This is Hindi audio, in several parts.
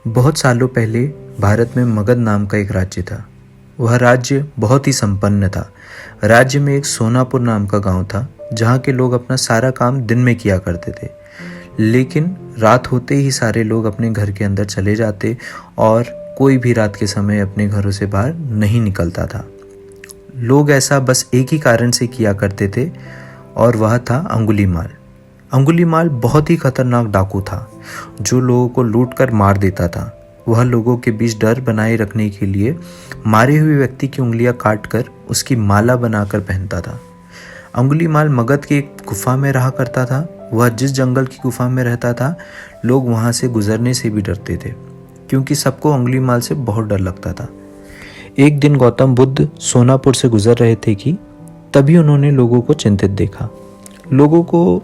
बहुत सालों पहले भारत में मगध नाम का एक राज्य था। वह राज्य बहुत ही संपन्न था। राज्य में एक सोनापुर नाम का गांव था, जहां के लोग अपना सारा काम दिन में किया करते थे, लेकिन रात होते ही सारे लोग अपने घर के अंदर चले जाते और कोई भी रात के समय अपने घरों से बाहर नहीं निकलता था। लोग ऐसा बस एक ही कारण से किया करते थे और वह था अंगुलीमाल। अंगुलीमाल बहुत ही खतरनाक डाकू था, जो लोगों को लूट कर मार देता था। वह लोगों के बीच डर बनाए रखने के लिए मारे हुए व्यक्ति की उंगलियां काट कर उसकी माला बनाकर पहनता था। अंगुलीमाल मगध की एक गुफा में रहा करता था। वह जिस जंगल की गुफा में रहता था, लोग वहां से गुजरने से भी डरते थे, क्योंकि सबको अंगुलीमाल से बहुत डर लगता था। एक दिन गौतम बुद्ध सोनापुर से गुजर रहे थे कि तभी उन्होंने लोगों को चिंतित देखा। लोगों को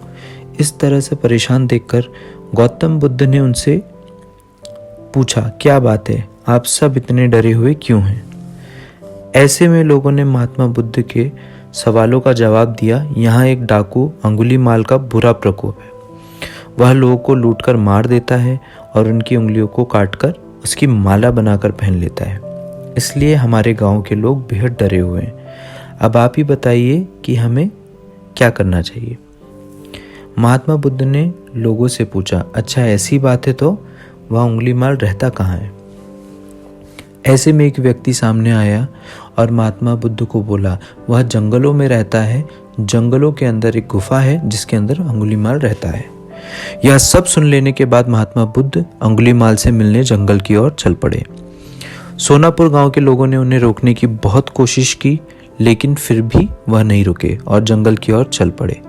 इस तरह से परेशान देखकर गौतम बुद्ध ने उनसे पूछा, क्या बात है, आप सब इतने डरे हुए क्यों हैं? ऐसे में लोगों ने महात्मा बुद्ध के सवालों का जवाब दिया, यहाँ एक डाकू अंगुलीमाल का बुरा प्रकोप है। वह लोगों को लूटकर मार देता है और उनकी उंगलियों को काटकर उसकी माला बनाकर पहन लेता है। इसलिए हमारे गांव के लोग बेहद डरे हुए हैं। अब आप ही बताइए कि हमें क्या करना चाहिए? महात्मा बुद्ध ने लोगों से पूछा, अच्छा ऐसी बात है तो वह अंगुलीमाल रहता कहाँ है? ऐसे में एक व्यक्ति सामने आया और महात्मा बुद्ध को बोला, वह जंगलों में रहता है। जंगलों के अंदर एक गुफा है जिसके अंदर अंगुलीमाल रहता है। यह सब सुन लेने के बाद महात्मा बुद्ध अंगुलीमाल से मिलने जंगल की ओर चल पड़े। सोनापुर गांव के लोगों ने उन्हें रोकने की बहुत कोशिश की, लेकिन फिर भी वह नहीं रुके और जंगल की ओर चल पड़े।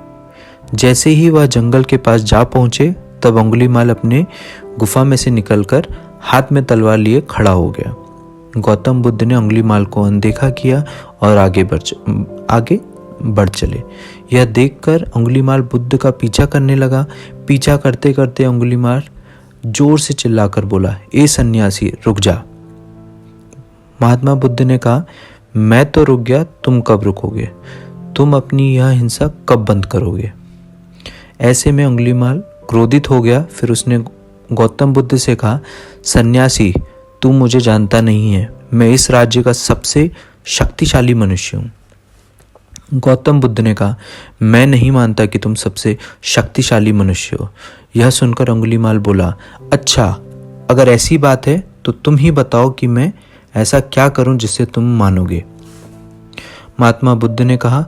जैसे ही वह जंगल के पास जा पहुंचे, तब अंगुलीमाल अपने गुफा में से निकलकर हाथ में तलवार लिए खड़ा हो गया। गौतम बुद्ध ने अंगुलीमाल को अनदेखा किया और आगे बढ़ चले। यह देखकर अंगुलीमाल बुद्ध का पीछा करने लगा। पीछा करते करते अंगुलीमाल जोर से चिल्लाकर बोला, ए सन्यासी, रुक जा। महात्मा बुद्ध ने कहा, मैं तो रुक गया, तुम कब रुकोगे? तुम अपनी यह हिंसा कब बंद करोगे? ऐसे में अंगुलीमाल क्रोधित हो गया। फिर उसने गौतम बुद्ध से कहा, सन्यासी, तू मुझे जानता नहीं है। मैं इस राज्य का सबसे शक्तिशाली मनुष्य हूँ। गौतम बुद्ध ने कहा, मैं नहीं मानता कि तुम सबसे शक्तिशाली मनुष्य हो। यह सुनकर अंगुलीमाल बोला, अच्छा, अगर ऐसी बात है तो तुम ही बताओ कि मैं ऐसा क्या करूं जिससे तुम मानोगे? महात्मा बुद्ध ने कहा,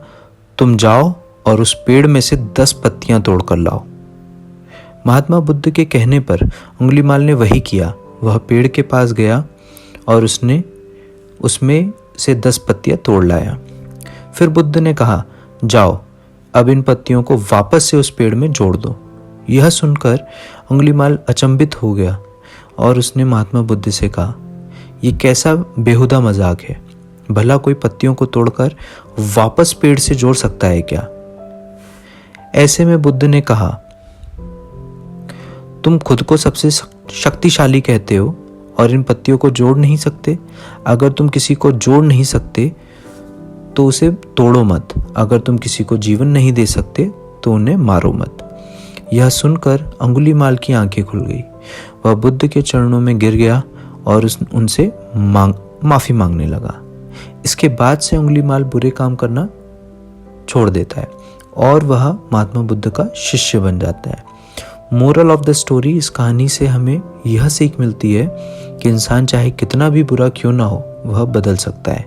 तुम जाओ और उस पेड़ में से 10 पत्तियां तोड़कर लाओ। महात्मा बुद्ध के कहने पर अंगुलीमाल ने वही किया। वह पेड़ के पास गया और उसने उसमें से 10 पत्तियां तोड़ लाया। फिर बुद्ध ने कहा, जाओ, अब इन पत्तियों को वापस से उस पेड़ में जोड़ दो। यह सुनकर अंगुलीमाल अचंभित हो गया और उसने महात्मा बुद्ध से कहा, यह कैसा बेहुदा मजाक है? भला कोई पत्तियों को तोड़कर वापस पेड़ से जोड़ सकता है क्या? ऐसे में बुद्ध ने कहा, तुम खुद को सबसे शक्तिशाली कहते हो और इन पत्तियों को जोड़ नहीं सकते। अगर तुम किसी को जोड़ नहीं सकते तो उसे तोड़ो मत। अगर तुम किसी को जीवन नहीं दे सकते तो उन्हें मारो मत। यह सुनकर अंगुलीमाल की आंखें खुल गई। वह बुद्ध के चरणों में गिर गया और उनसे माफी मांगने लगा। इसके बाद से अंगुलीमाल बुरे काम करना छोड़ देता है और वह महात्मा बुद्ध का शिष्य बन जाता है। मोरल ऑफ द स्टोरी, इस कहानी से हमें यह सीख मिलती है कि इंसान चाहे कितना भी बुरा क्यों ना हो, वह बदल सकता है।